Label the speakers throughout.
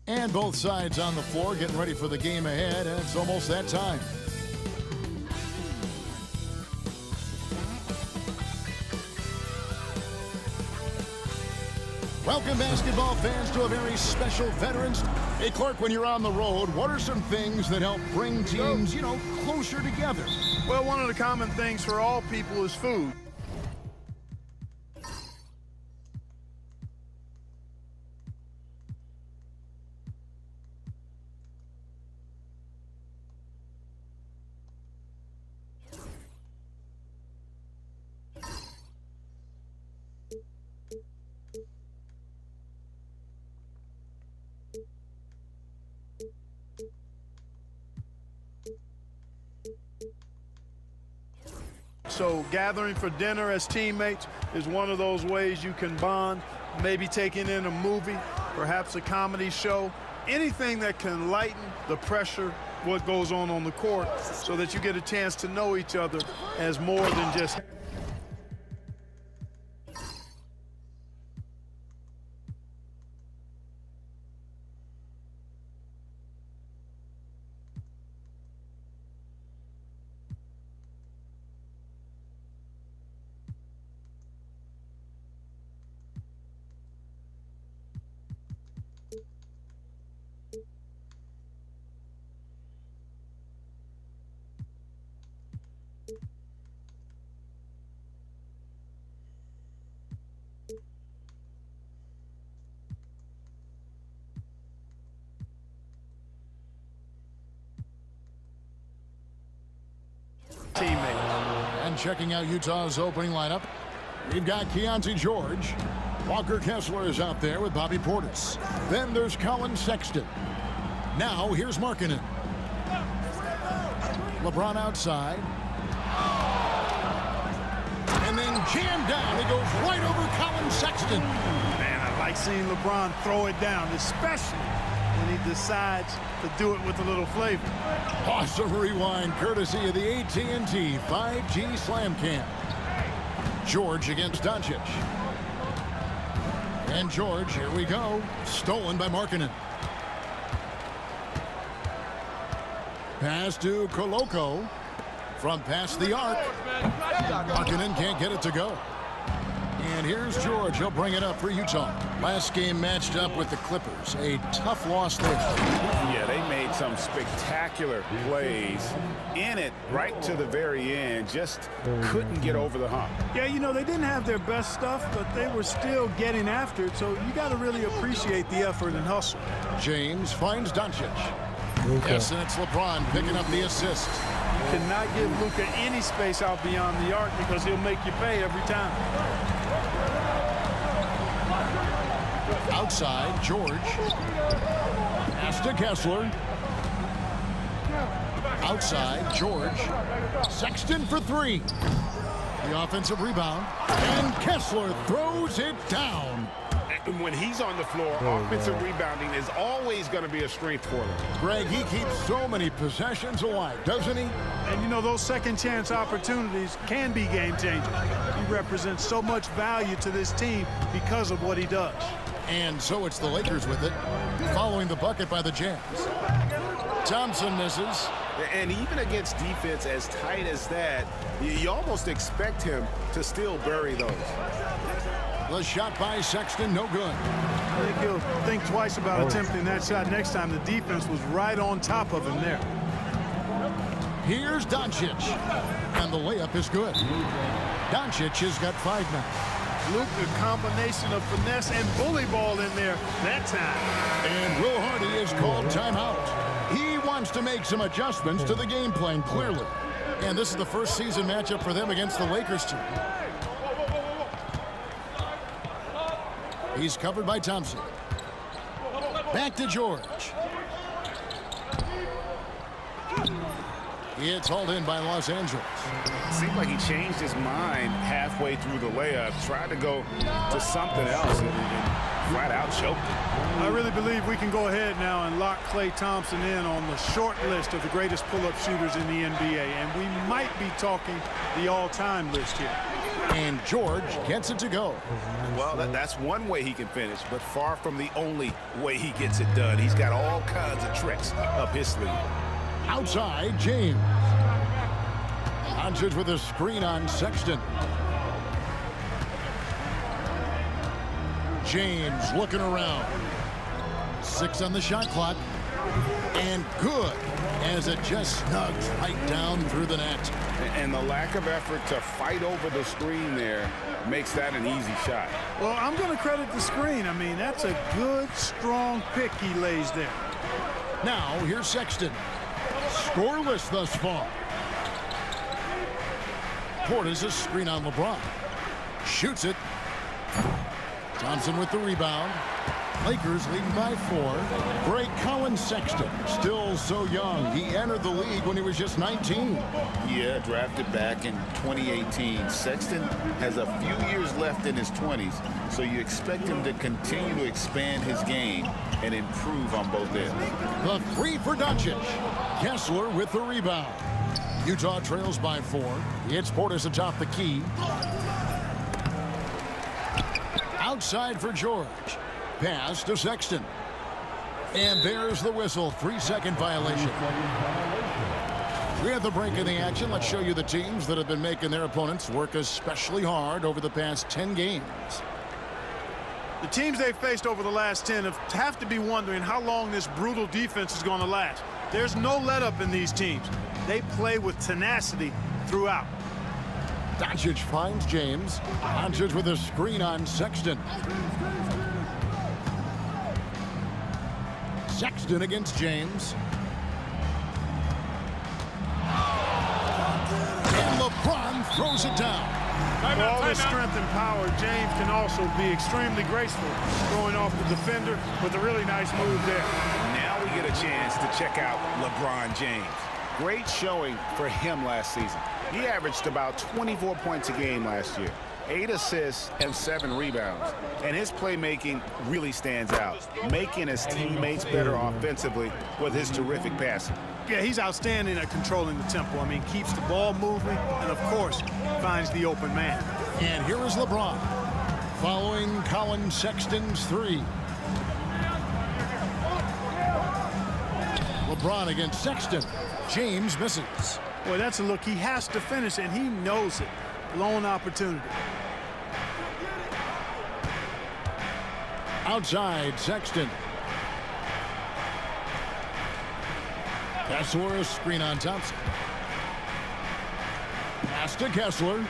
Speaker 1: And both sides on the floor getting ready for the game ahead, and it's almost that time. Welcome, basketball fans, to a very special Veterans. Hey, Clark, when you're on the road, what are some things that help bring teams, closer together?
Speaker 2: Well, one of the common things for all people is food. So gathering for dinner as teammates is one of those ways you can bond, maybe taking in a movie, perhaps a comedy show, anything that can lighten the pressure, what goes on the court, so that you get a chance to know each other as more than just... teammate.
Speaker 1: And checking out Utah's opening lineup, we've got Keontae George. Walker Kessler is out there with Bobby Portis. Then there's Colin Sexton. Now here's Markkanen. LeBron outside. And then jammed down. He goes right over Colin Sexton.
Speaker 2: Man, I like seeing LeBron throw it down, especially when he decides to do it with a little flavor.
Speaker 1: Awesome rewind courtesy of the AT&T 5G Slam Cam. George against Doncic. And George, here we go. Stolen by Markkanen. Pass to Koloko. From past the arc. Markkanen can't get it to go. And here's George. He'll bring it up for Utah. Last game matched up with the Clippers. A tough loss there.
Speaker 3: Yeah, they made some spectacular plays in it right to the very end. Just couldn't get over the hump.
Speaker 2: Yeah, they didn't have their best stuff, but they were still getting after it. So you got to really appreciate the effort and hustle.
Speaker 1: James finds Doncic. Yes, and it's LeBron picking up the assist.
Speaker 2: You cannot give Luka any space out beyond the arc because he'll make you pay every time.
Speaker 1: Outside, George. Pass to Kessler. Outside, George. Sexton for three. The offensive rebound. And Kessler throws it down.
Speaker 3: When he's on the floor, offensive rebounding is always going to be a strength for them.
Speaker 1: Greg, he keeps so many possessions alive, doesn't he?
Speaker 2: And those second chance opportunities can be game-changing. He represents so much value to this team because of what he does.
Speaker 1: And so it's the Lakers with it, following the bucket by the Jazz. Thompson misses.
Speaker 3: And even against defense as tight as that, you almost expect him to still bury those.
Speaker 1: The shot by Sexton, no good.
Speaker 2: I think he'll think twice about attempting that shot next time. The defense was right on top of him there.
Speaker 1: Here's Doncic. And the layup is good. Doncic has got 5 now.
Speaker 2: Luke, a combination of finesse and bully ball in there that time.
Speaker 1: And Will Hardy is called timeout. He wants to make some adjustments to the game plan, clearly. And this is the first season matchup for them against the Lakers team. He's covered by Thompson. Back to George. It's hauled in by Los Angeles.
Speaker 3: Seemed like he changed his mind halfway through the layup, tried to go to something else, and flat out choked it.
Speaker 2: I really believe we can go ahead now and lock Klay Thompson in on the short list of the greatest pull-up shooters in the NBA, and we might be talking the all-time list here.
Speaker 1: And George gets it to go.
Speaker 3: Well, that's one way he can finish, but far from the only way he gets it done. He's got all kinds of tricks up his sleeve.
Speaker 1: Outside, James. Doncic with a screen on Sexton. James looking around. 6 on the shot clock. And good, as it just snugs right down through the net.
Speaker 3: And the lack of effort to fight over the screen there makes that an easy shot.
Speaker 2: Well, I'm going to credit the screen. I mean, that's a good, strong pick he lays there.
Speaker 1: Now, here's Sexton. Scoreless thus far. Portis a screen on LeBron. Shoots it. Thompson with the rebound. Lakers leading by 4. Great Colin Sexton, still so young. He entered the league when he was just 19.
Speaker 3: Yeah, drafted back in 2018. Sexton has a few years left in his 20s, so you expect him to continue to expand his game and improve on both ends.
Speaker 1: The 3 for Doncic. Kessler with the rebound. Utah trails by 4. It's Portis atop the key. Outside for George. Pass to Sexton. And there's the whistle. 3-second violation. We're at the break in the action. Let's show you the teams that have been making their opponents work especially hard over the past 10 games.
Speaker 2: The teams they've faced over the last 10 have to be wondering how long this brutal defense is going to last. There's no let-up in these teams. They play with tenacity throughout.
Speaker 1: Doncic finds James. Doncic with a screen on Sexton. Sexton against James. And LeBron throws it down.
Speaker 2: For all his strength and power, James can also be extremely graceful, throwing off the defender with a really nice move there.
Speaker 3: Now we get a chance to check out LeBron James. Great showing for him last season. He averaged about 24 points a game last year, 8 assists and 7 rebounds. And his playmaking really stands out, making his teammates better offensively with his terrific passing.
Speaker 2: Yeah, he's outstanding at controlling the tempo. I mean, keeps the ball moving and, of course, finds the open man.
Speaker 1: And here is LeBron following Colin Sexton's 3. LeBron against Sexton. James misses.
Speaker 2: Boy, that's a look he has to finish, and he knows it. Blown opportunity.
Speaker 1: Outside, Sexton. Kessler, a screen on Thompson. Pass to Kessler.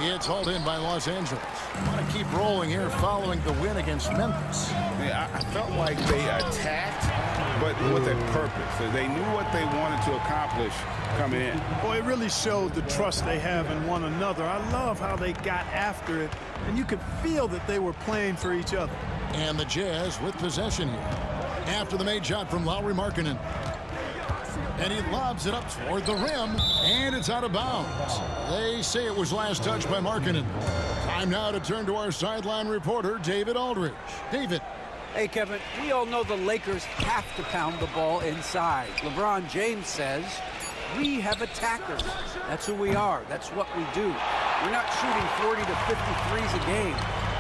Speaker 1: It's hauled in by Los Angeles. Want to keep rolling here following the win against Memphis.
Speaker 3: Yeah, I felt like they attacked, but with a purpose. They knew what they wanted to accomplish coming in.
Speaker 2: Boy, it really showed the trust they have in one another. I love how they got after it, and you could feel that they were playing for each other.
Speaker 1: And the Jazz with possession here. After the made shot from Lauri Markkanen. And he lobs it up toward the rim, and it's out of bounds. They say it was last touched by Markkanen. Time now to turn to our sideline reporter, David Aldridge. David.
Speaker 4: Hey, Kevin, we all know the Lakers have to pound the ball inside. LeBron James says, we have attackers. That's who we are. That's what we do. We're not shooting 40 to 53s a game.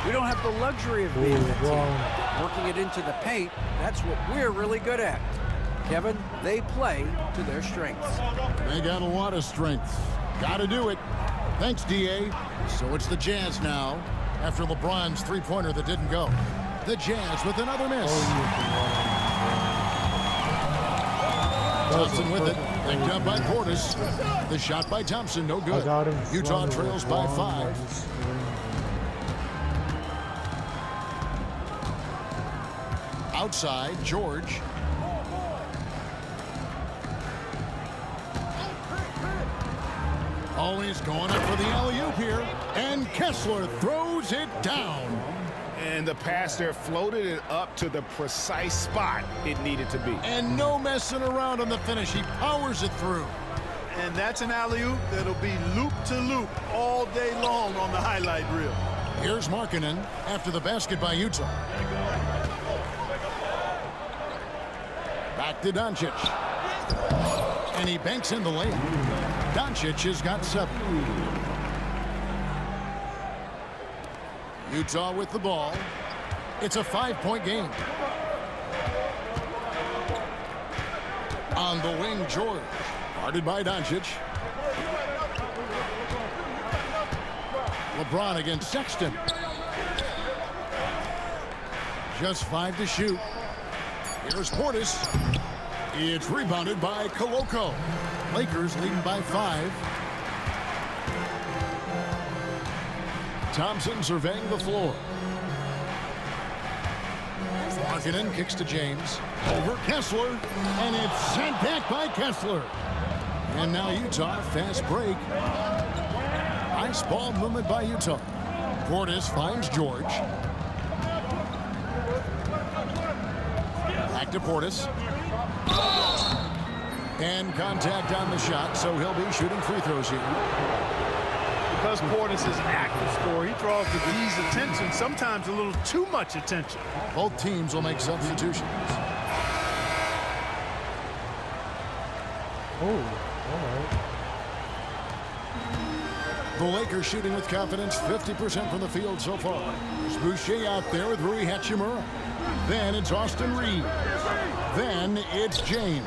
Speaker 4: We don't have the luxury of being that team. Working it into the paint, that's what we're really good at. Kevin, they play to their strengths.
Speaker 1: They got a lot of strengths. Got to do it. Thanks, D.A. So it's the Jazz now, after LeBron's three-pointer that didn't go. The Jazz with another miss. Thompson with it. Picked up by Portis. The shot by Thompson, no good. Utah trails by 5. Outside, George. Always going up for the alley-oop here. And Kessler throws it down.
Speaker 3: And the pass there floated it up to the precise spot it needed to be.
Speaker 1: And no messing around on the finish. He powers it through.
Speaker 2: And that's an alley-oop that'll be loop-to-loop all day long on the highlight reel.
Speaker 1: Here's Markkanen after the basket by Utah. Back to Doncic. And he banks in the layup. Doncic has got 7. Utah with the ball. It's a 5-point game. On the wing, George. Guarded by Doncic. LeBron against Sexton. Just 5 to shoot. Here's Portis. It's rebounded by Koloko. Lakers leading by 5. Thompson surveying the floor. Markkanen kicks to James. Over Kessler. And it's sent back by Kessler. And now Utah, fast break. Nice ball movement by Utah. Portis finds George. Back to Portis. And contact on the shot, so he'll be shooting free throws here.
Speaker 2: Because Portis is an active scorer, he draws the D's attention, sometimes a little too much attention.
Speaker 1: Both teams will make substitutions.
Speaker 5: Oh, all right.
Speaker 1: The Lakers shooting with confidence, 50% from the field so far. There's Boucher out there with Rui Hachimura. Then it's Austin Reeves. Then it's James.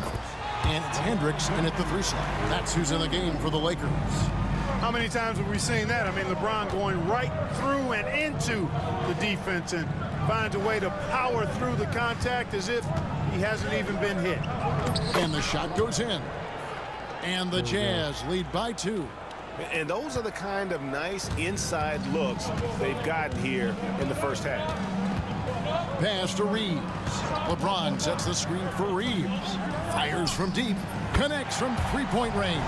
Speaker 1: And it's Hendricks in at the 3 slot. That's who's in the game for the Lakers.
Speaker 2: How many times have we seen that? I mean, LeBron going right through and into the defense and finds a way to power through the contact as if he hasn't even been hit.
Speaker 1: And the shot goes in. And the Jazz lead by 2.
Speaker 3: And those are the kind of nice inside looks they've gotten here in the first half.
Speaker 1: Pass to Reeves. LeBron sets the screen for Reeves. Fires from deep. Connects from 3-point range.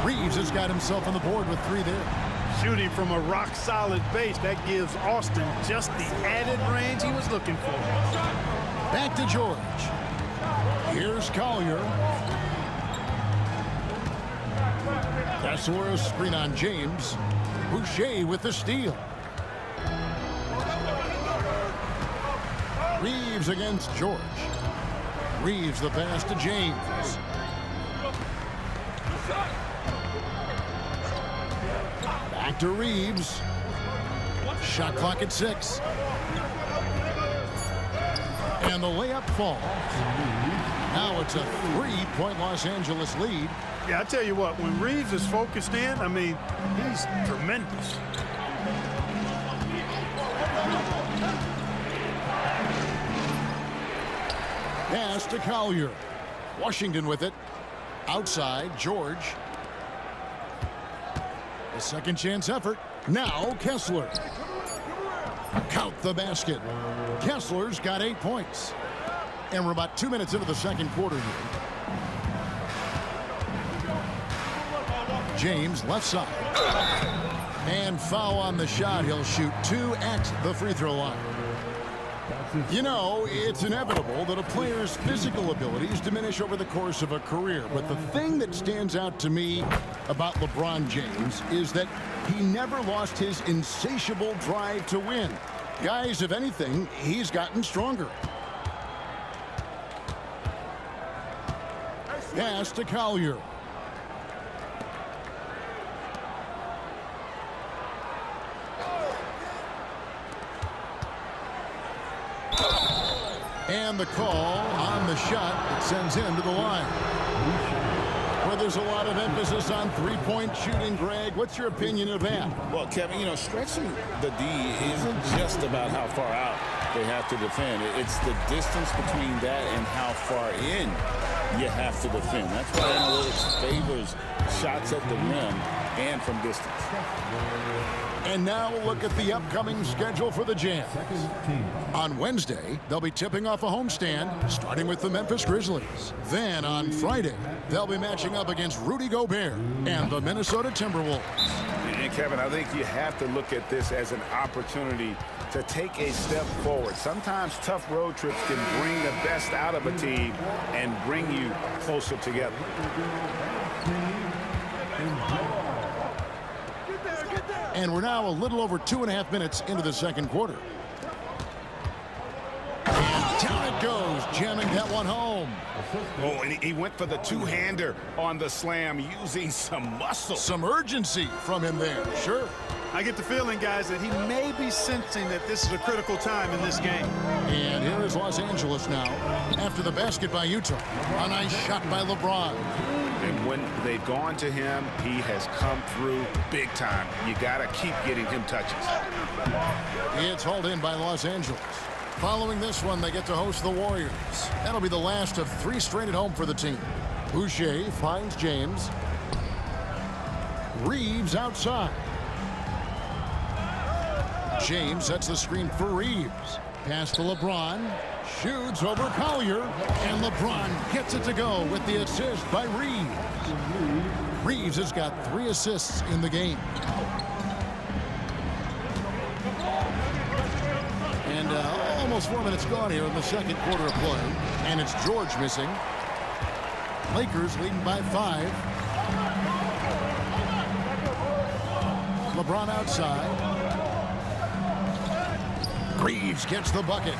Speaker 1: Reeves has got himself on the board with 3 there.
Speaker 2: Shooting from a rock-solid base, that gives Austin just the added range he was looking for.
Speaker 1: Back to George. Here's Collier. Kessler, screen on James. Boucher with the steal. Reeves against George. Reeves the pass to James. Back to Reeves. Shot clock at 6. And the layup falls. Now it's a 3-point Los Angeles lead.
Speaker 2: Yeah, I tell you what, when Reeves is focused in, I mean, he's tremendous.
Speaker 1: Pass to Collier. Washington with it. Outside, George. A second chance effort. Now Kessler. Count the basket. Kessler's got 8 points. And we're about 2 minutes into the second quarter here. James left side. And foul on the shot. He'll shoot 2 at the free throw line. You know, it's inevitable that a player's physical abilities diminish over the course of a career. But the thing that stands out to me about LeBron James is that he never lost his insatiable drive to win. Guys, if anything, he's gotten stronger. Pass to Collier. And the call on the shot that sends him to the line. Well, there's a lot of emphasis on 3-point shooting, Greg. What's your opinion of that?
Speaker 6: Well, Kevin, you know, stretching the D isn't just about how far out they have to defend. It's the distance between that and how far in you have to defend. That's why analytics favors shots at the rim and from distance.
Speaker 1: And now we'll look at the upcoming schedule for the Jazz. On Wednesday, they'll be tipping off a homestand, starting with the Memphis Grizzlies. Then on Friday, they'll be matching up against Rudy Gobert and the Minnesota Timberwolves.
Speaker 3: And Kevin, I think you have to look at this as an opportunity to take a step forward. Sometimes tough road trips can bring the best out of a team and bring you closer together.
Speaker 1: And we're now a little over 2.5 minutes into the second quarter. And down it goes, jamming that one home.
Speaker 3: Oh, and he went for the two-hander on the slam using some muscle.
Speaker 1: Some urgency from him there, sure.
Speaker 2: I get the feeling, guys, that he may be sensing that this is a critical time in this game.
Speaker 1: And here is Los Angeles now after the basket by Utah. A nice shot by LeBron.
Speaker 3: And when they've gone to him, he has come through big time. You got to keep getting him touches.
Speaker 1: It's hauled in by Los Angeles. Following this one, they get to host the Warriors. That'll be the last of 3 straight at home for the team. Boucher finds James. Reeves outside. James sets the screen for Reeves. Pass to LeBron. Shoots over Collier. And LeBron gets it to go with the assist by Reeves. Reeves has got 3 assists in the game. And almost 4 minutes gone here in the second quarter of play. And it's George missing. Lakers leading by 5. LeBron outside. Reeves gets the bucket.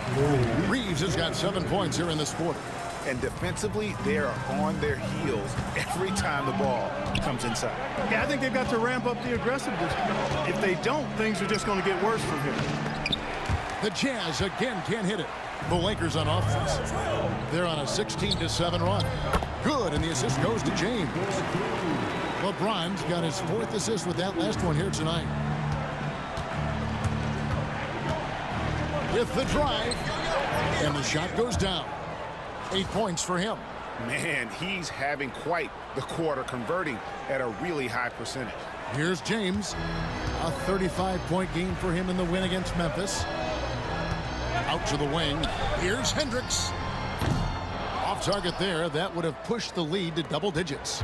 Speaker 1: Reeves has got 7 points here in this quarter.
Speaker 3: And defensively, they are on their heels every time the ball comes inside.
Speaker 2: Yeah, I think they've got to ramp up the aggressiveness. If they don't, things are just going to get worse from here.
Speaker 1: The Jazz again can't hit it. The Lakers on offense. They're on a 16-7 run. Good, and the assist goes to James. LeBron's got his 4th assist with that last one here tonight. With the drive, and the shot goes down. 8 points for him.
Speaker 3: Man, he's having quite the quarter, converting at a really high percentage.
Speaker 1: Here's James. A 35-point game for him in the win against Memphis. Out to the wing. Here's Hendricks. Off target there. That would have pushed the lead to double digits.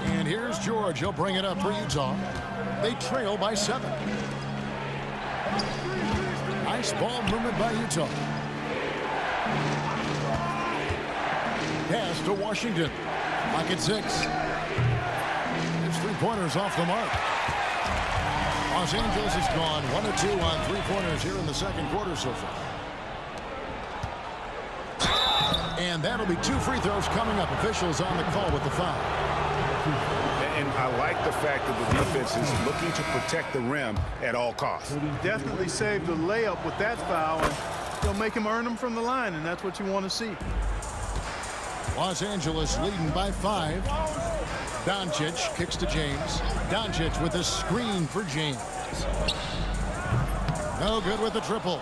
Speaker 1: And here's George. He'll bring it up for Utah. They trail by 7. Nice ball movement by Utah. Pass to Washington. Lock at 6. His 3-pointers off the mark. Los Angeles has gone 1 of 2 on 3-pointers here in the second quarter so far. And that'll be 2 free throws coming up. Officials on the call with the foul.
Speaker 3: And I like the fact that the defense is looking to protect the rim at all costs.
Speaker 2: Definitely saved the layup with that foul, and they'll make him earn them from the line, and that's what you want to see.
Speaker 1: Los Angeles leading by 5. Doncic kicks to James. Doncic with a screen for James. No good with the triple.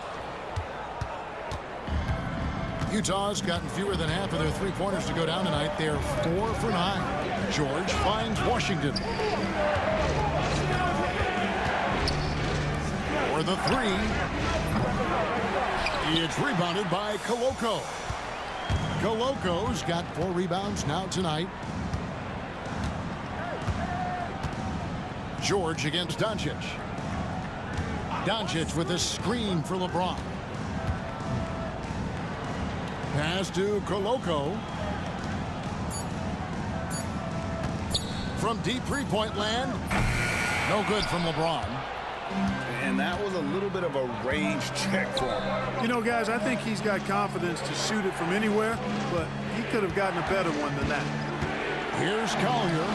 Speaker 1: Utah's gotten fewer than half of their 3-pointers to go down tonight. They're 4 for 9. George finds Washington. For the 3. It's rebounded by Koloko. Koloko's got 4 rebounds now tonight. George against Doncic. Doncic with a screen for LeBron. Pass to Koloko. From deep 3-point land. No good from LeBron.
Speaker 3: And that was a little bit of a range check for him.
Speaker 2: You know, guys, I think he's got confidence to shoot it from anywhere, but he could have gotten a better one than that.
Speaker 1: Here's Collier.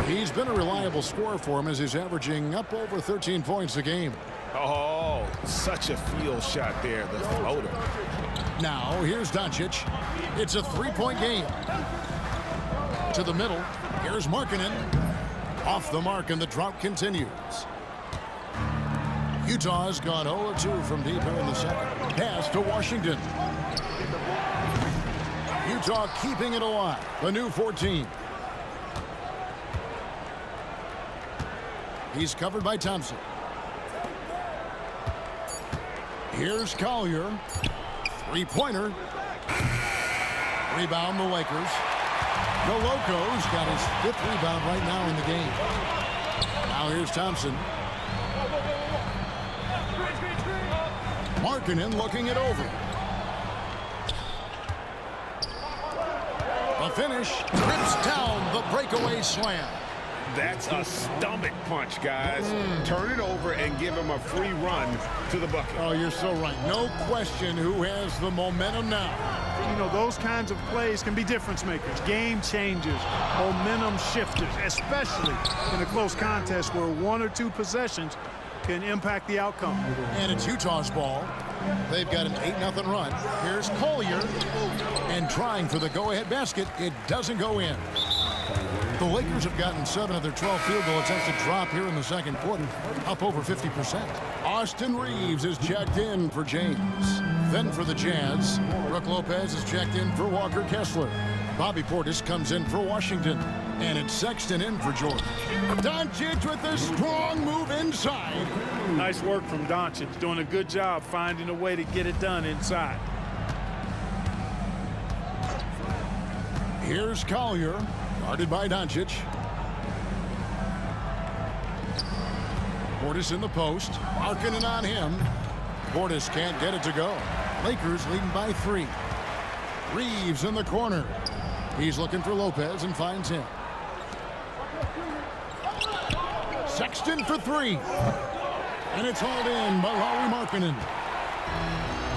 Speaker 1: He's been a reliable scorer for him as he's averaging up over 13 points a game.
Speaker 3: Oh, such a field shot there, the floater.
Speaker 1: Now, here's Doncic. It's a 3-point game. To the middle. Here's Markkanen. Off the mark, and the drought continues. Utah's gone 0-2 from deep here in the second. Pass to Washington. Utah keeping it alive. The new 14. He's covered by Thompson. Here's Collier. 3-pointer. Rebound the Lakers. Koloko's got his 5th rebound right now in the game. Now here's Thompson. Markkanen looking it over. The finish. Rips down the breakaway slam.
Speaker 3: That's a stomach punch, guys. Turn it over and give him a free run to the bucket.
Speaker 1: Oh, you're so right. No question who has the momentum now.
Speaker 2: You know, those kinds of plays can be difference makers, game changers, momentum shifters, especially in a close contest where 1 or 2 possessions can impact the outcome.
Speaker 1: And it's Utah's ball. They've got an 8-0 run. Here's Collier. And trying for the go-ahead basket. It doesn't go in. The Lakers have gotten 7 of their 12 field goal attempts to drop here in the second quarter, up over 50%. Austin Reeves is checked in for James. Then for the Jazz, Brook Lopez is checked in for Walker Kessler. Bobby Portis comes in for Washington. And it's Sexton in for George. Doncic with a strong move inside.
Speaker 2: Nice work from Doncic, doing a good job finding a way to get it done inside.
Speaker 1: Here's Collier, guarded by Doncic. Portis in the post, Markkanen on him. Portis can't get it to go. Lakers leading by 3. Reeves in the corner. He's looking for Lopez and finds him. Sexton for 3. And it's hauled in by Lauri Markkanen.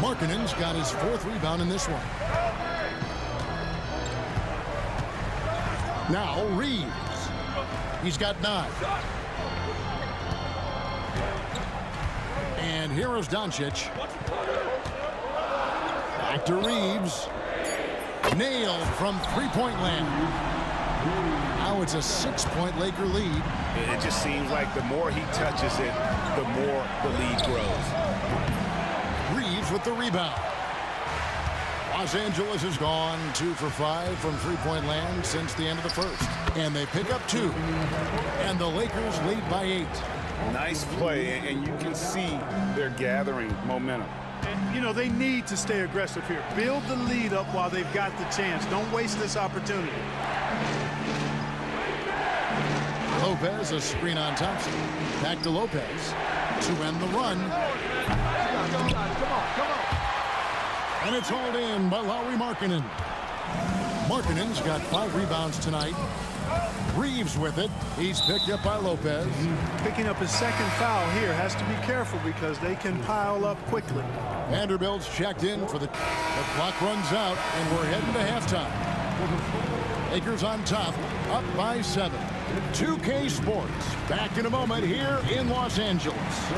Speaker 1: Markkanen's got his 4th rebound in this one. Now Reeves. He's got 9. And here is Doncic. Back to Reeves. Nailed from three-point land. Now it's a 6-point Laker lead.
Speaker 3: It just seems like the more he touches it, the more the lead grows.
Speaker 1: Reeves with the rebound. Los Angeles has gone 2 for 5 from three-point land since the end of the first. And they pick up 2. And the Lakers lead by 8.
Speaker 3: Nice play, and you can see they're gathering momentum.
Speaker 2: And, you know, they need to stay aggressive here. Build the lead up while they've got the chance. Don't waste this opportunity.
Speaker 1: Lopez, a screen on Thompson. Back to Lopez to end the run. And it's hauled in by Lauri Markkanen. Markkanen's got 5 rebounds tonight. Reeves with it. He's picked up by Lopez.
Speaker 2: Picking up his 2nd foul here. Has to be careful because they can pile up quickly.
Speaker 1: Vanderbilt's checked in for the clock runs out, and we're heading to halftime. Lakers on top, up by 7. 2K Sports, back in a moment here in Los Angeles.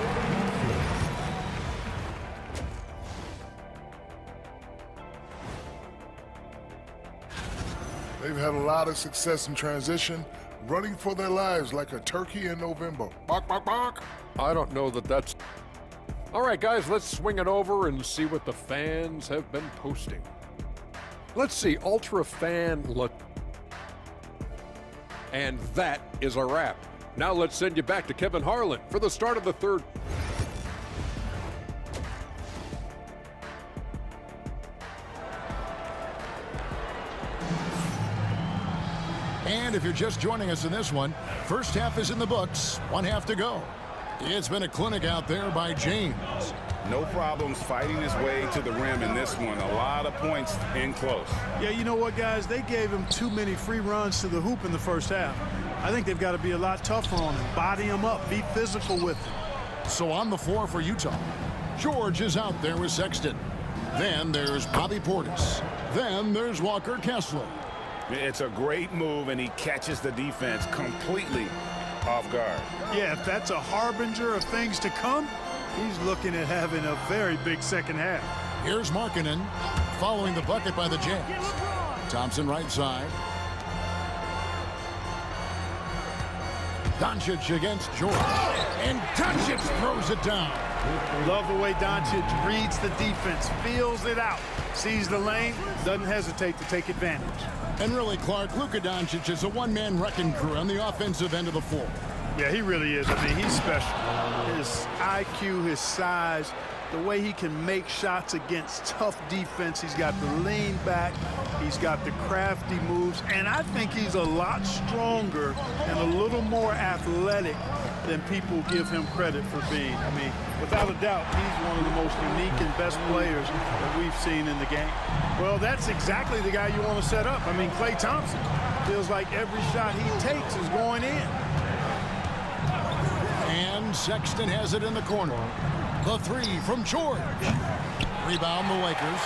Speaker 5: They've had a lot of success in transition, running for their lives like a turkey in November. Bark, bark, bark.
Speaker 7: I don't know that that's... All right, guys, let's swing it over and see what the fans have been posting. Let's see, Ultra Fan look. And that is a wrap. Now let's send you back to Kevin Harlan for the start of the third.
Speaker 1: And if you're just joining us in this one, first half is in the books, 1 half to go. It's been a clinic out there by James.
Speaker 3: No problems fighting his way to the rim in this one. A lot of points in close.
Speaker 2: Yeah, you know what, guys? They gave him too many free runs to the hoop in the first half. I think they've got to be a lot tougher on him. Body him up. Be physical with him.
Speaker 1: So on the floor for Utah, George is out there with Sexton. Then there's Bobby Portis. Then there's Walker Kessler.
Speaker 3: It's a great move, and he catches the defense completely off guard.
Speaker 2: Yeah, if that's a harbinger of things to come, he's looking at having a very big second half.
Speaker 1: Here's Markkanen following the bucket by the Jazz. Thompson right side. Doncic against George. And Doncic throws it down.
Speaker 2: Love the way Doncic reads the defense, feels it out, sees the lane, doesn't hesitate to take advantage.
Speaker 1: And really, Clark, Luka Doncic is a one-man wrecking crew on the offensive end of the floor.
Speaker 2: Yeah, he really is. I mean, he's special. His IQ, his size, the way he can make shots against tough defense. He's got the lean back. He's got the crafty moves. And I think he's a lot stronger and a little more athletic than people give him credit for being. I mean, without a doubt, he's one of the most unique and best players that we've seen in the game. Well, that's exactly the guy you want to set up. I mean, Klay Thompson. Feels like every shot he takes is going in.
Speaker 1: And Sexton has it in the corner. The three from George. Rebound the Lakers.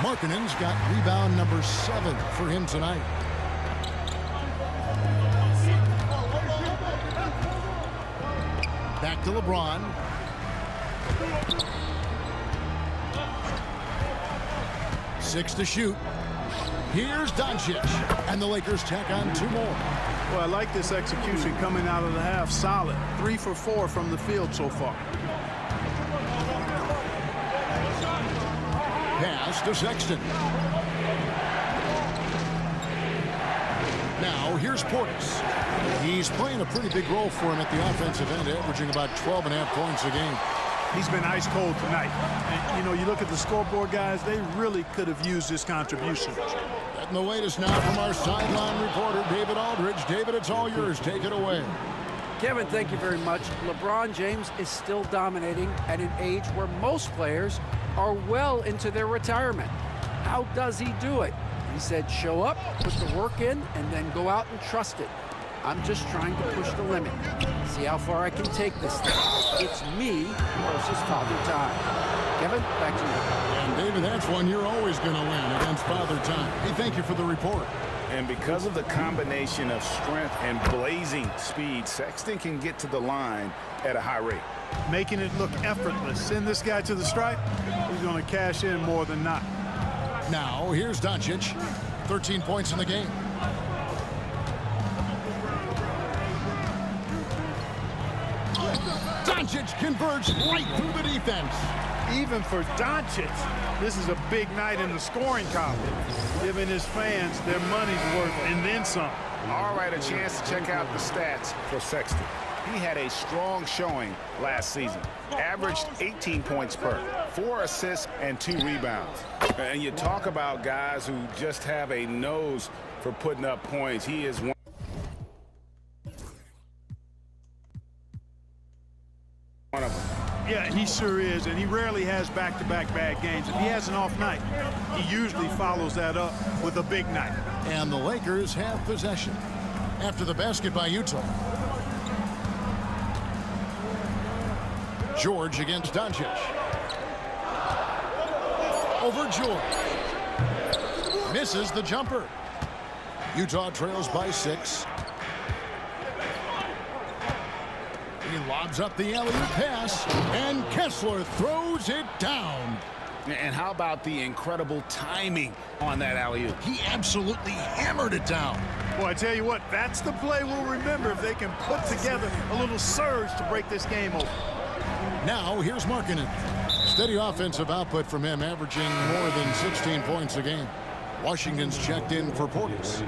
Speaker 1: Markkanen's got rebound number 7 for him tonight. Back to LeBron. Six to shoot. Here's Doncic. And the Lakers tack on 2 more.
Speaker 2: Well, I like this execution coming out of the half. Solid. 3 for 4 from the field so far.
Speaker 1: Pass to Sexton. Now here's Portis. He's playing a pretty big role for him at the offensive end, averaging about 12.5 points a game.
Speaker 2: He's been ice cold tonight. And, you know, you look at the scoreboard, guys, they really could have used this contribution.
Speaker 1: And the latest now from our sideline reporter, David Aldridge. David, it's all yours. Take it away.
Speaker 4: Kevin, thank you very much. LeBron James is still dominating at an age where most players are well into their retirement. How does he do it? He said, show up, put the work in, and then go out and trust it. I'm just trying to push the limit. See how far I can take this thing. It's me versus Father Time. Kevin, back to you.
Speaker 1: And David, that's one you're always going to win against Father Time. Hey, thank you for the report.
Speaker 3: And because of the combination of strength and blazing speed, Sexton can get to the line at a high rate.
Speaker 2: Making it look effortless. Send this guy to the stripe. He's going to cash in more than not.
Speaker 1: Now, here's Doncic. 13 points in the game. Doncic converts right through the defense.
Speaker 2: Even for Doncic, this is a big night in the scoring column, giving his fans their money's worth and then some.
Speaker 3: All right, a chance to check out the stats for Sexton. He had a strong showing last season. Averaged 18 points per, 4 assists, and 2 rebounds. And you talk about guys who just have a nose for putting up points. He is one. One of them.
Speaker 2: Yeah, he sure is, and he rarely has back-to-back bad games. If he has an off night, he usually follows that up with a big night.
Speaker 1: And the Lakers have possession after the basket by Utah. George against Doncic. Over George. Misses the jumper. Utah trails by 6. He lobs up the alley-oop pass, and Kessler throws it down.
Speaker 3: And how about the incredible timing on that alley-oop?
Speaker 1: He absolutely hammered it down.
Speaker 2: Boy, I tell you what, that's the play we'll remember if they can put together a little surge to break this game open.
Speaker 1: Now, here's Markkanen. Steady offensive output from him, averaging more than 16 points a game. Washington's checked in for Portis.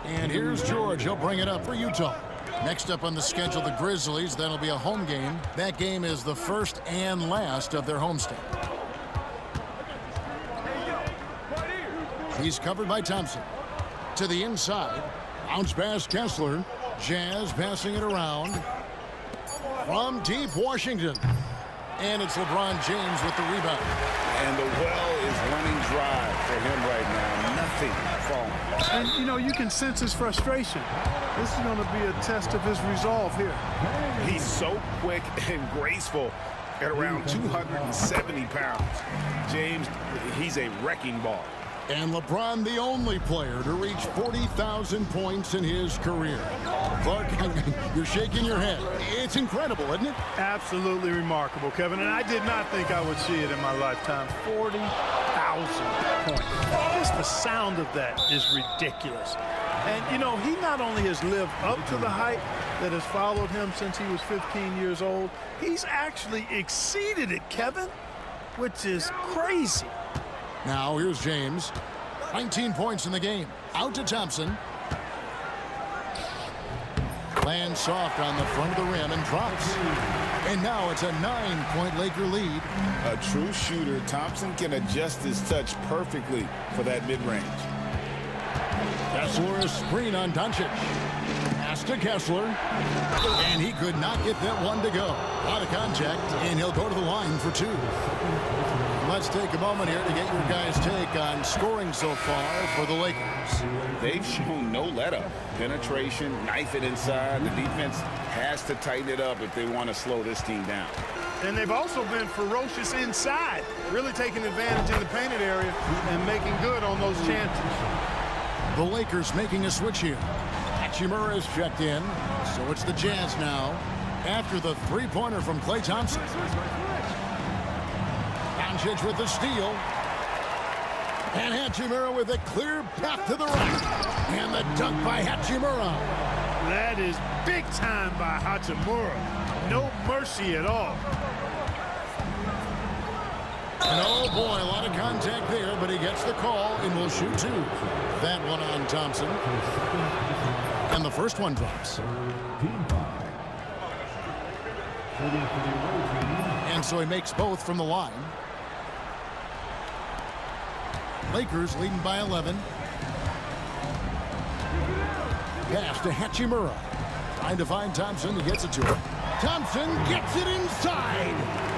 Speaker 1: And here's George. He'll bring it up for Utah. Next up on the schedule, the Grizzlies. That'll be a home game. That game is the first and last of their homestand. He's covered by Thompson. To the inside. Bounce pass Kessler. Jazz passing it around. From deep Washington. And it's LeBron James with the rebound.
Speaker 3: And the well is running dry for him right now. Nothing falling.
Speaker 2: And, you know, you can sense his frustration. This is going to be a test of his resolve here.
Speaker 3: He's so quick and graceful at around 270 pounds. James, he's a wrecking ball.
Speaker 1: And LeBron, the only player to reach 40,000 points in his career. Clark, you're shaking your head. It's incredible, isn't it?
Speaker 2: Absolutely remarkable, Kevin. And I did not think I would see it in my lifetime. 40,000 points. Just the sound of that is ridiculous. And, you know, he not only has lived up to the hype that has followed him since he was 15 years old, he's actually exceeded it, Kevin, which is crazy.
Speaker 1: Now, here's James. 19 points in the game. Out to Thompson. Lands soft on the front of the rim and drops. And now it's a 9-point Laker lead.
Speaker 6: A true shooter, Thompson can adjust his touch perfectly for that mid-range.
Speaker 1: Kessler, a screen on Doncic. Pass to Kessler. And he could not get that one to go. A lot of contact, and he'll go to the line for two. Let's take a moment here to get your guys' take on scoring so far for the Lakers.
Speaker 6: They've shown no let-up. Penetration, knife it inside. The defense has to tighten it up if they want to slow this team down.
Speaker 2: And they've also been ferocious inside, really taking advantage in the painted area and making good on those chances.
Speaker 1: The Lakers making a switch here. Hachimura is checked in, so it's the Jazz now after the three-pointer from Klay Thompson. Doncic with the steal. And Hachimura with a clear path to the right. And the dunk by Hachimura.
Speaker 2: That is big time by Hachimura. No mercy at all.
Speaker 1: And oh boy, a lot of contact there, but he gets the call and will shoot two. That one on Thompson. And the first one drops. And so he makes both from the line. Lakers leading by 11. Pass to Hachimura. Trying to find Thompson. He gets it to him. Thompson gets it inside.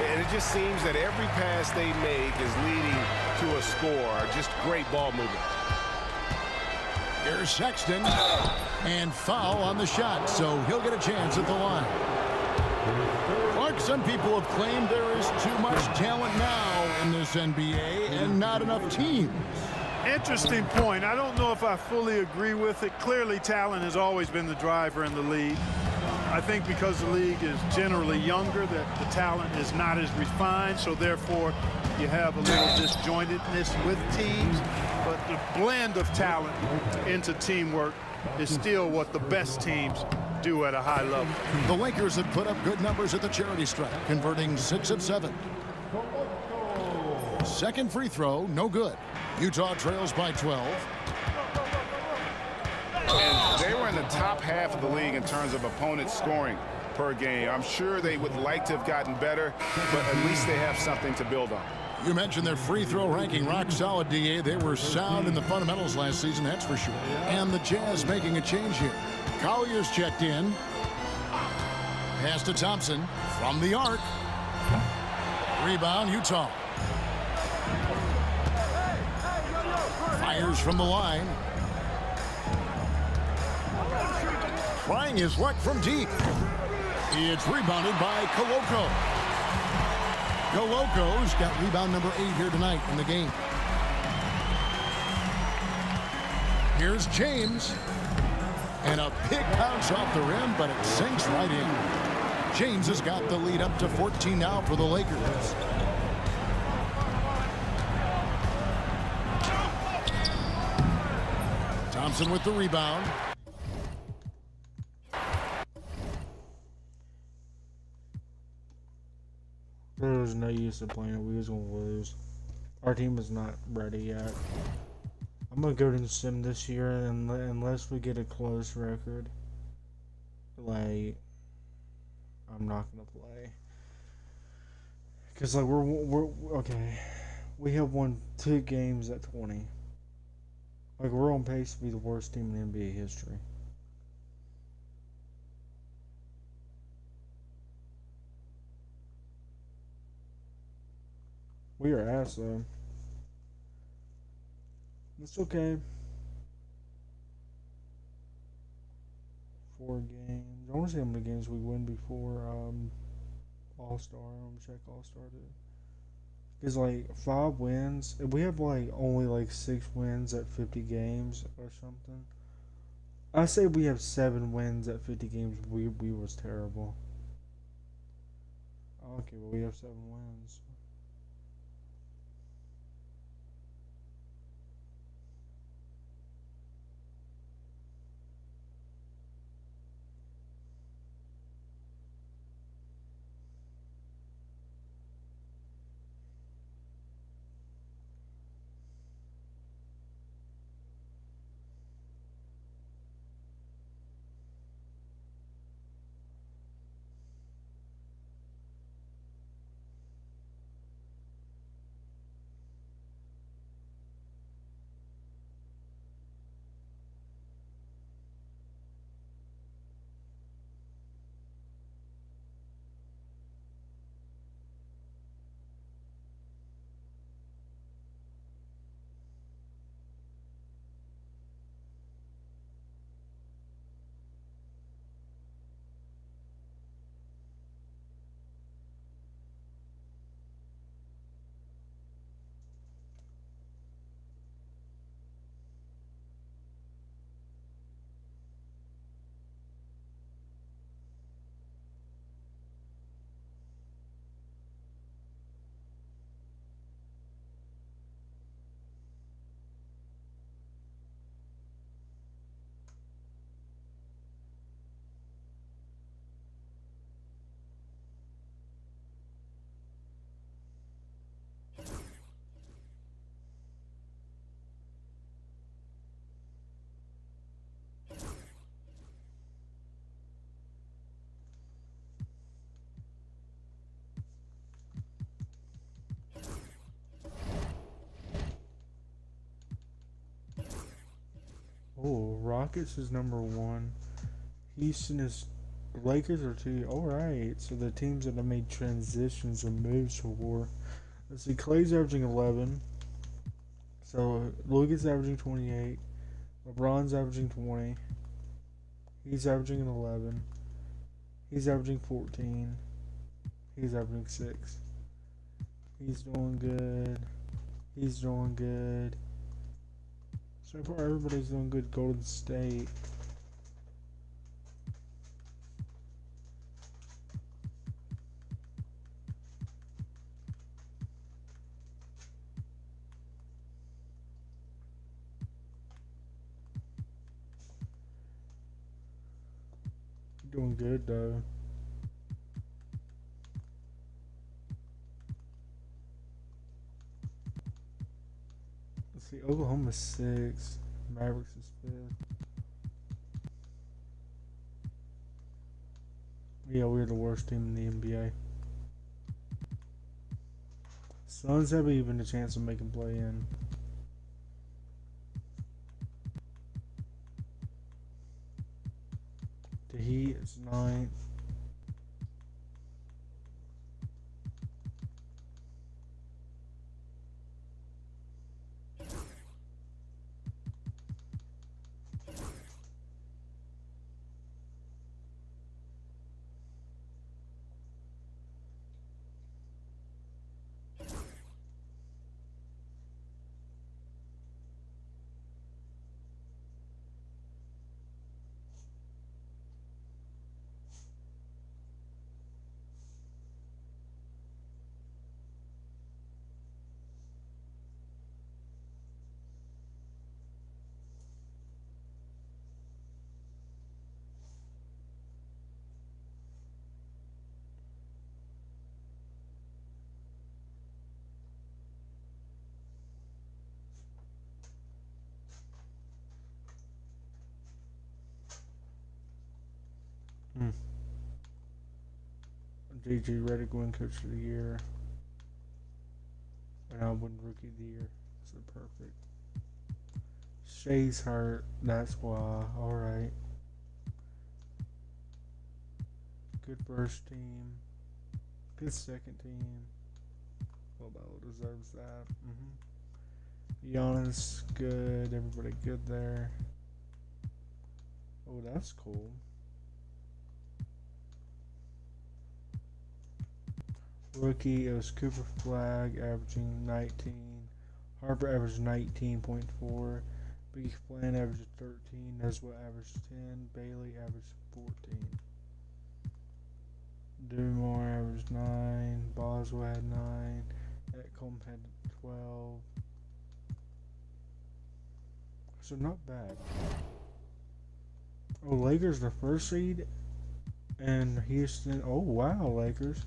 Speaker 3: And it just seems that every pass they make is leading to a score. Just great ball movement.
Speaker 1: Here's Sexton. And foul on the shot, so he'll get a chance at the line. Clark, some people have claimed there is too much talent now in this NBA and not enough teams.
Speaker 2: Interesting point. I don't know if I fully agree with it. Clearly, talent has always been the driver in the league. I think because the league is generally younger, that the talent is not as refined, so therefore you have a little disjointedness with teams. But the blend of talent into teamwork is still what the best teams do at a high level.
Speaker 1: The Lakers have put up good numbers at the charity stripe, converting 6 of 7. Second free throw, no good. Utah trails by 12.
Speaker 3: And they were in the top half of the league in terms of opponents scoring per game. I'm sure they would like to have gotten better, but at least they have something to build on.
Speaker 1: You mentioned their free throw ranking, rock solid, DA. They were sound in the fundamentals last season, that's for sure. And the Jazz making a change here. Collier's checked in. Pass to Thompson from the arc. Rebound, Utah. Fires from the line. Trying his luck from deep. It's rebounded by Koloko. Koloko's got rebound number 8 here tonight in the game. Here's James. And a big bounce off the rim, but it sinks right in. James has got the lead up to 14 now for the Lakers. Thompson with the rebound.
Speaker 8: There was no use in playing it. We was gonna lose. Our team is not ready yet. I'm gonna go to the sim this year, and unless we get a close record, like, I'm not gonna play. Cause like we're okay. We have won 2 games at 20. Like, we're on pace to be the worst team in NBA history. We are ass though. It's okay. 4 games. I want to see how many games we win before All-Star. I'm gonna check All-Star too. It's like 5 wins. If we have like only like 6 wins at 50 games or something, I say we have 7 wins at 50 games. We was terrible. Okay, well, we have 7 wins. Rockets is number 1. Houston is... Lakers are 2. Alright, so the teams that have made transitions or moves to war. Let's see, Clay's averaging 11. So, Luka's averaging 28. LeBron's averaging 20. He's averaging an 11. He's averaging 14. He's averaging 6. He's doing good. He's doing good. So far, everybody's doing good. Golden State. Doing good though. Let's see, Oklahoma's 6, Mavericks is 5th. Yeah, we're the worst team in the NBA. Suns have even a chance of making play in. The Heat is 9th. JJ Redick win Coach of the Year. And I win Rookie of the Year. So perfect. Shay's hurt. That's why. Alright. Good first team. Good second team. Well, Bell deserves that. Giannis, good. Everybody good there. Oh, that's cool. Rookie, it was Cooper Flag averaging 19. Harper averaged 19.4. Big Flynn averaged 13. Nesbitt averaged 10. Bailey averaged 14. Dumar averaged 9. Boswell had 9. Ekholm had 12. So not bad. Oh, Lakers the first seed. And Houston. Oh, wow, Lakers.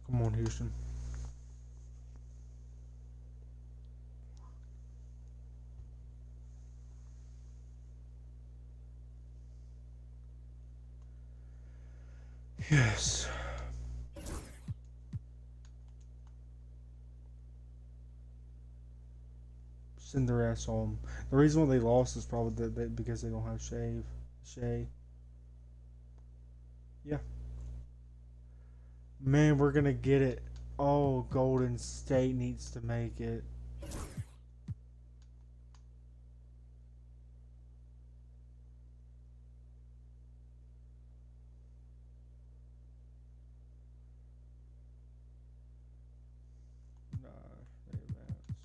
Speaker 8: Come on, Houston. Yes. Send their ass home. The reason why they lost is probably because they don't have Shea. Yeah. Man, we're gonna get it. Oh, Golden State needs to make it. Nah, they advance.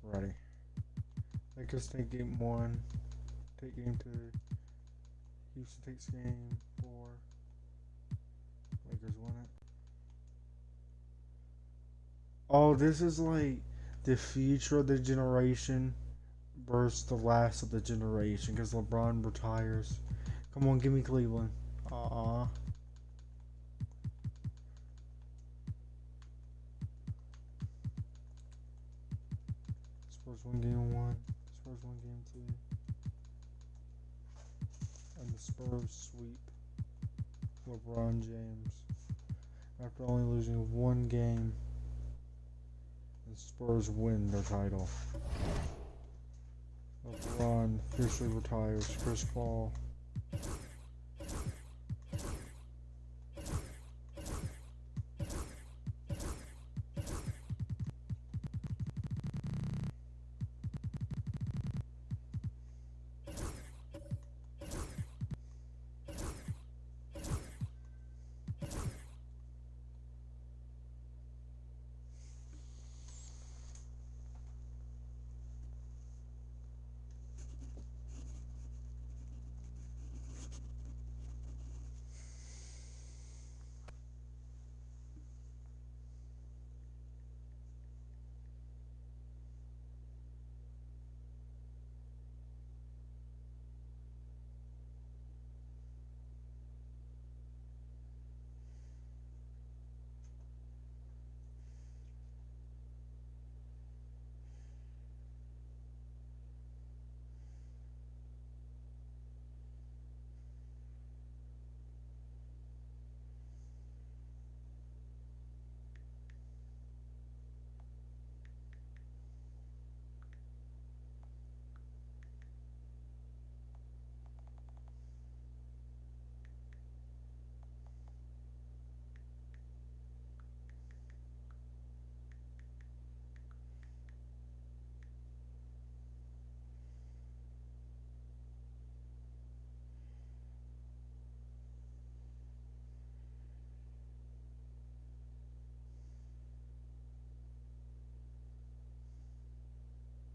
Speaker 8: Ready. Lakers take game 1. Take game 2. Houston takes game 4. Lakers win it. Oh, this is like the future of the generation versus the last of the generation because LeBron retires. Come on, give me Cleveland. Aww. Spurs win game 1. Spurs win game 2. And the Spurs sweep LeBron James. After only losing 1 game, the Spurs win their title. LeBron officially retires. Chris Paul.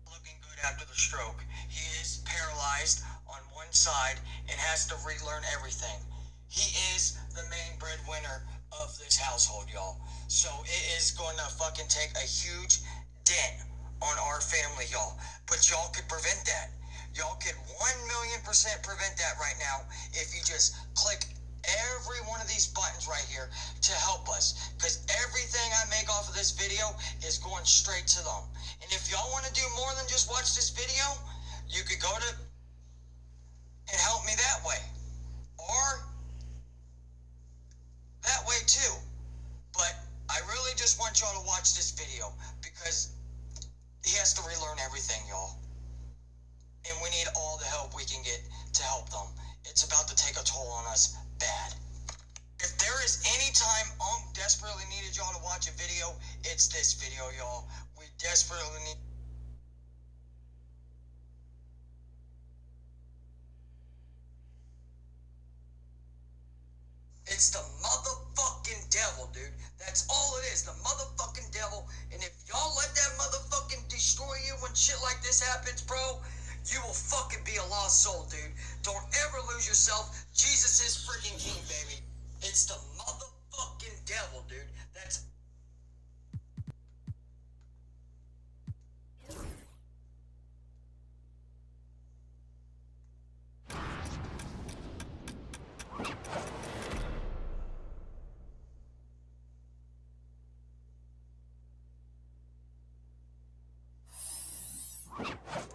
Speaker 9: Looking good after the stroke. He is paralyzed on one side and has to relearn everything. He is the main breadwinner of this household, y'all. So it is going to fucking take a huge dent on our family, y'all. But y'all could prevent that. Y'all could 1,000,000% prevent that right now if you just click every one of these buttons right here to help us, because everything I make off of this video is going straight to them. And if y'all want to do more than just watch this video, you could go to and help me that way, or that way too. But I really just want y'all to watch this video because he has to relearn everything, y'all, and we need all the help we can get to help them. It's about to take a toll on us bad. If there is any time desperately needed y'all to watch a video, it's this video, y'all. We desperately need. It's the motherfucking devil, dude. That's all it is, the motherfucking devil. And if y'all let that motherfucking destroy you when shit like this happens, bro, you will fucking be a lost soul, dude. Don't ever lose yourself. Jesus is freaking king, baby. It's the motherfucking devil, dude. That's...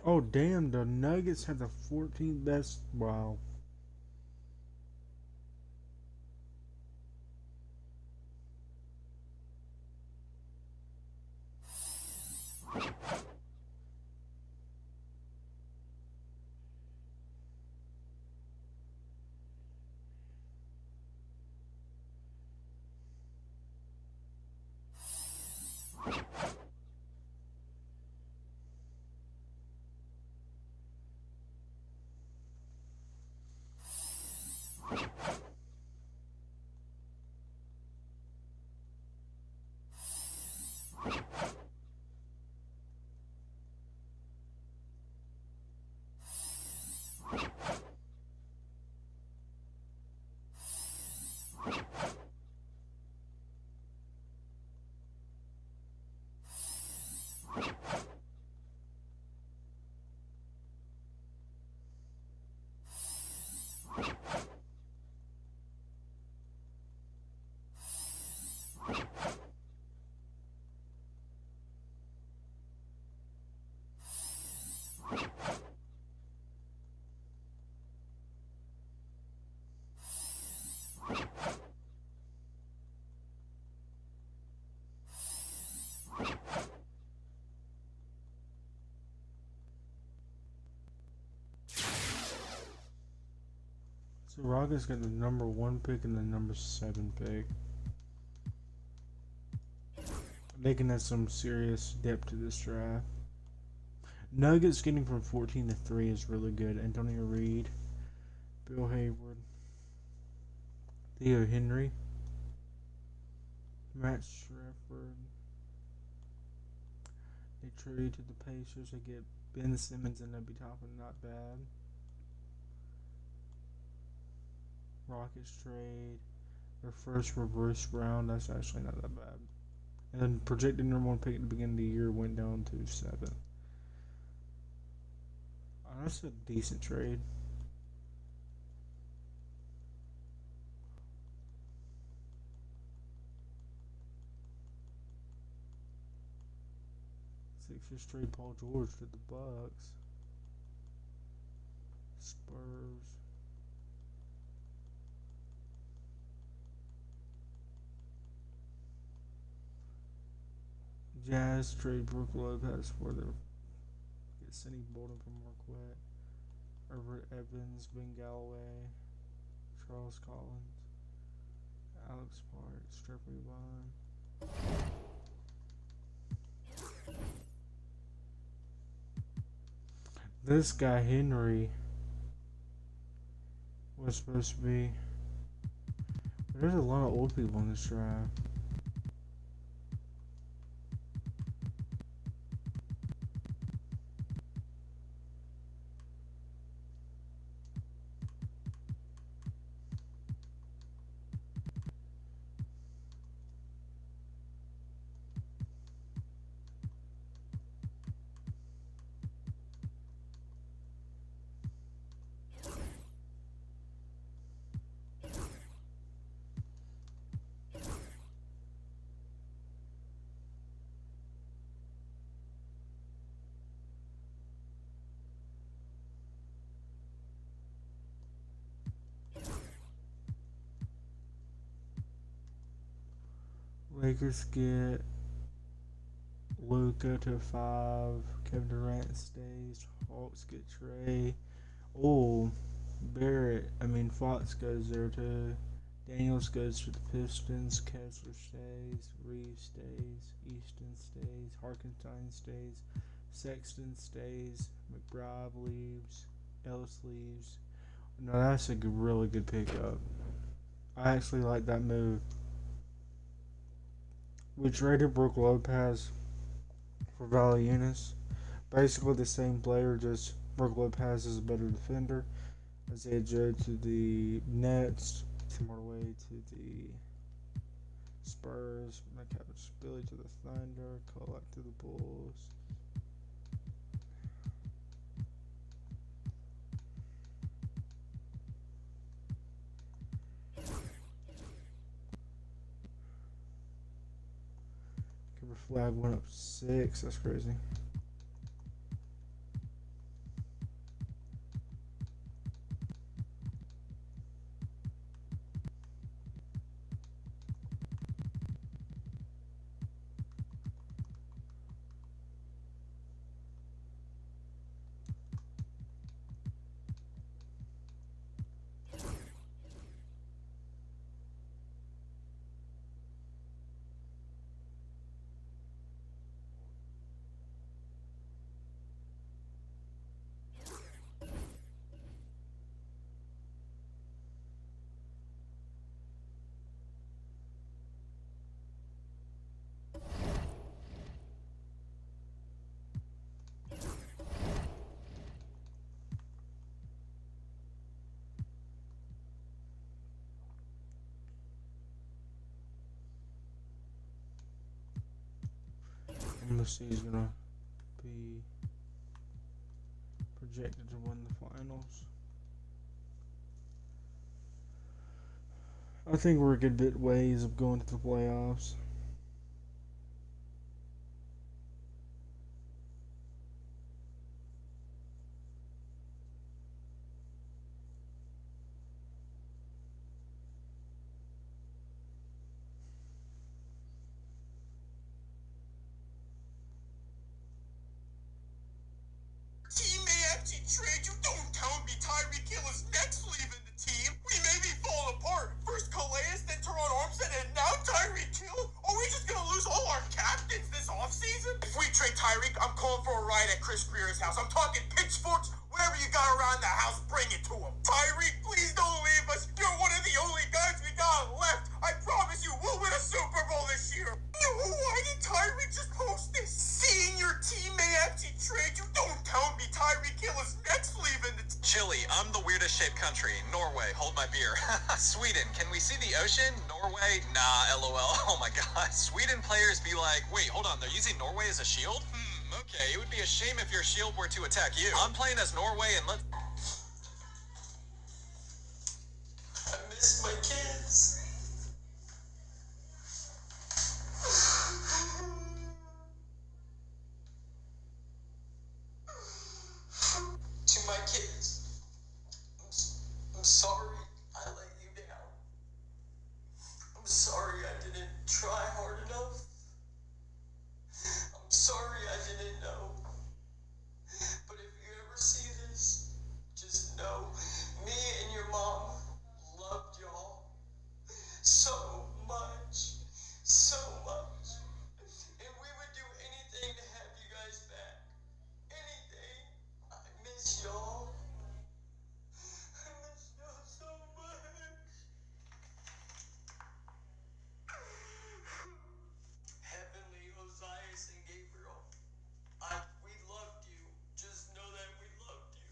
Speaker 8: Oh damn, the Nuggets have the 14th best. Wow. So Rockets got the number 1 pick and the number 7 pick. They can have some serious depth to this draft. Nuggets getting from 14 to 3 is really good. Antonio Reed, Bill Hayward, Theo Henry, Matt Strafford. They trade to the Pacers. They get Ben Simmons and Obi Toppin, not bad. Rockets trade their first reverse round. That's actually not that bad. And then projected number 1 pick at the beginning of the year went down to 7. That's a decent trade. Sixers trade Paul George to the Bucks. Spurs. Jazz trade Brook Lopez for their Sidney Bolden from Marquette. Herbert Evans, Ben Galloway, Charles Collins, Alex Parks, Trevor Vaughn. This guy Henry was supposed to be. There's a lot of old people in this draft. Lakers get Luka to 5. Kevin Durant stays. Hawks get Trey. Oh, Fox goes there too. Daniels goes to the Pistons. Kessler stays. Reeves stays. Easton stays. Harkenstein stays. Sexton stays. McBride leaves. Ellis leaves. No, that's a really good pickup. I actually like that move. We traded Brook Lopez for Valanciunas. Basically the same player, just Brook Lopez is a better defender. Isaiah Joe to the Nets. Tim Hardaway to the Spurs. McCavish Billy to the Thunder. Kolak to the Bulls. Flag went up 6. That's crazy. Tennessee is gonna be projected to win the finals. I think we're a good bit ways of going to the playoffs.
Speaker 10: night at Chris Greer's house. I'm talking pitchforks, whatever you got around the house, bring it to him. Tyreek, please don't leave us. You're one of the only guys we got left. I promise you, we'll win a Super Bowl this year. No, why did Tyreek just post this? Seeing your team may actually trade you. Don't tell me Tyreek Hill is next leaving the
Speaker 11: Chile, I'm the weirdest shaped country. Norway, hold my beer. Sweden, can we see the ocean? Norway, nah, lol. Oh my god. Sweden players be like, wait, hold on, they're using Norway as a shield? Okay, it would be a shame if your shield were to attack you. I'm playing as Norway and let's...
Speaker 9: I miss my kids. To my kids, I'm sorry I let you down. I'm sorry I didn't try hard enough. I'm sorry I didn't know. But if you ever see this, just know me and your mom loved y'all so much, so much. And we would do anything to have you guys back. Anything. I miss y'all. I miss y'all so much. Heavenly Osiris and Gabriel, we loved you. Just know that we loved you.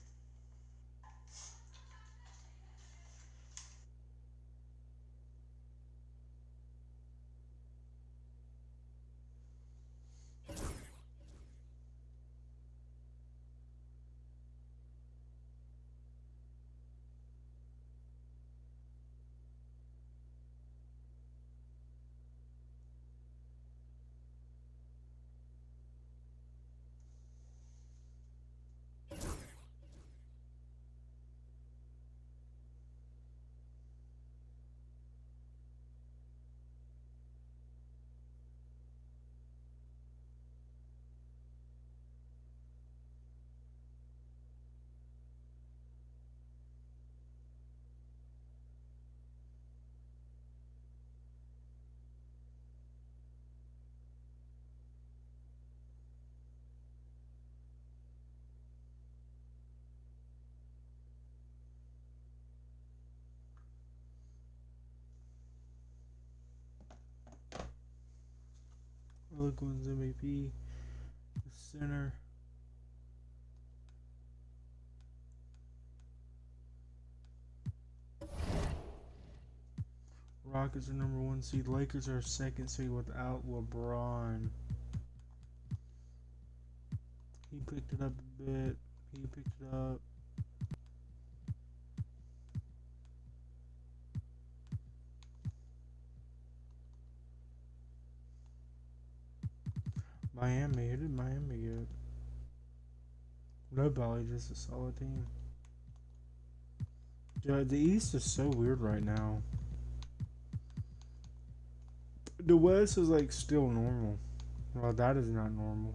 Speaker 8: Liquid's MVP, the center. Rockets are number 1 seed. Lakers are 2nd seed without LeBron. He picked it up a bit. He picked it up. Miami, who did Miami get? Nobody, just a solid team. Dude, the East is so weird right now. The West is like still normal. Well, that is not normal.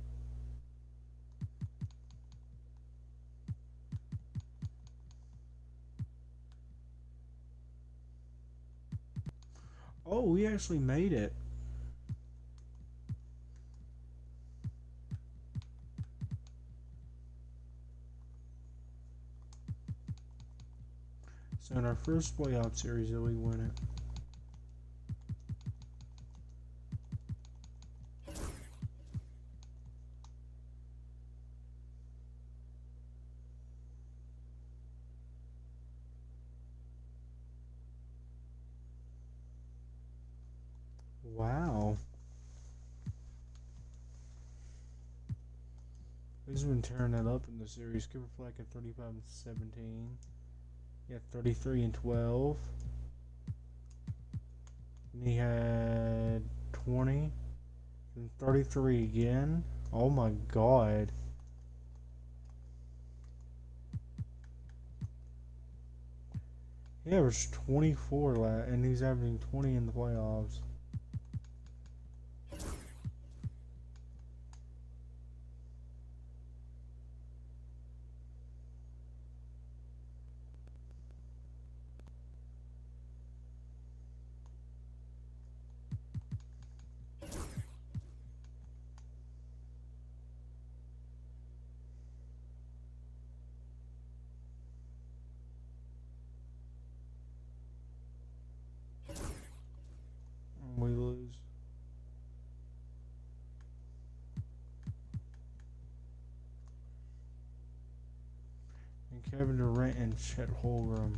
Speaker 8: Oh, we actually made it. So in our first playoff series, we win it. Wow. He's been tearing that up in the series. Cooper Fleck at 35-17. Yeah, 33-12. And he had 20 and 33 again. Oh my god. He averaged 24 and he's averaging 20 in the playoffs. Kevin Durant and Chet Holmgren.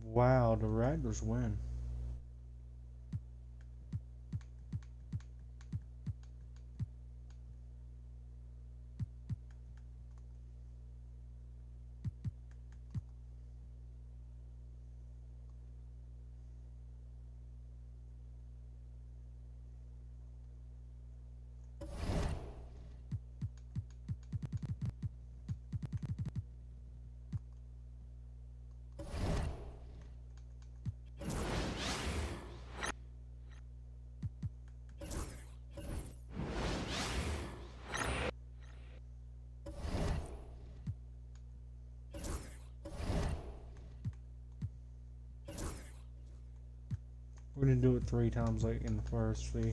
Speaker 8: Wow, the Raptors win. We're gonna do it 3 times like in the first, see.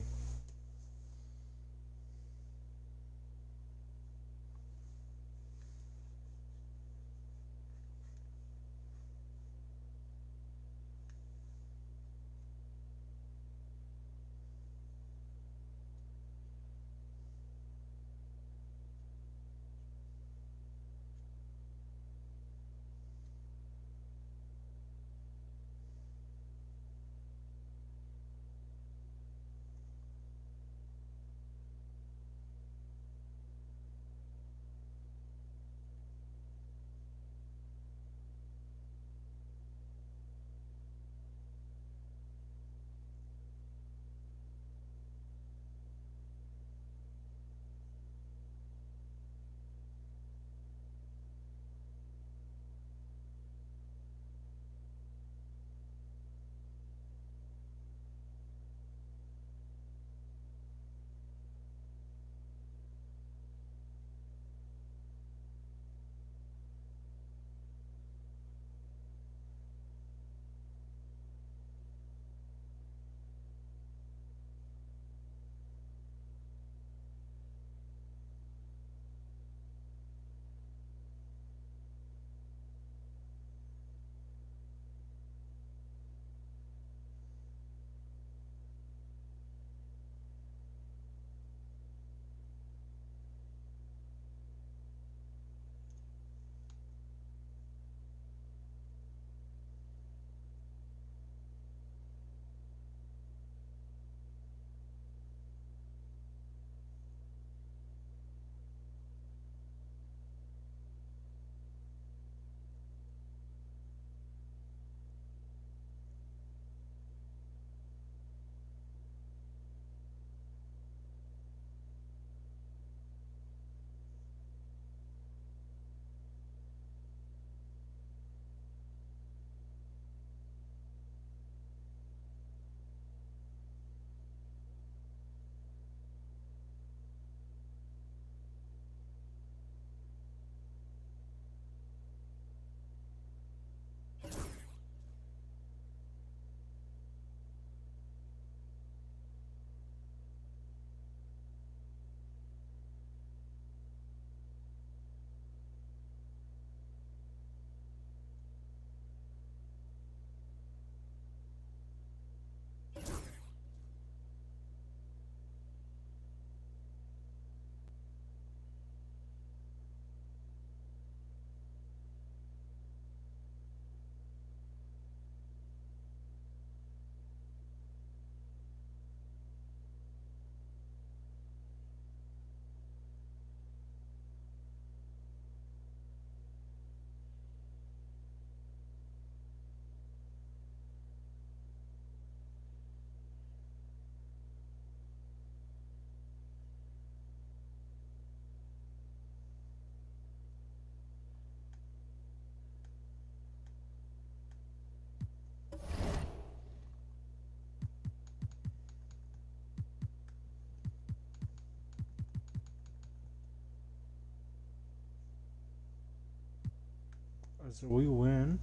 Speaker 8: So we win.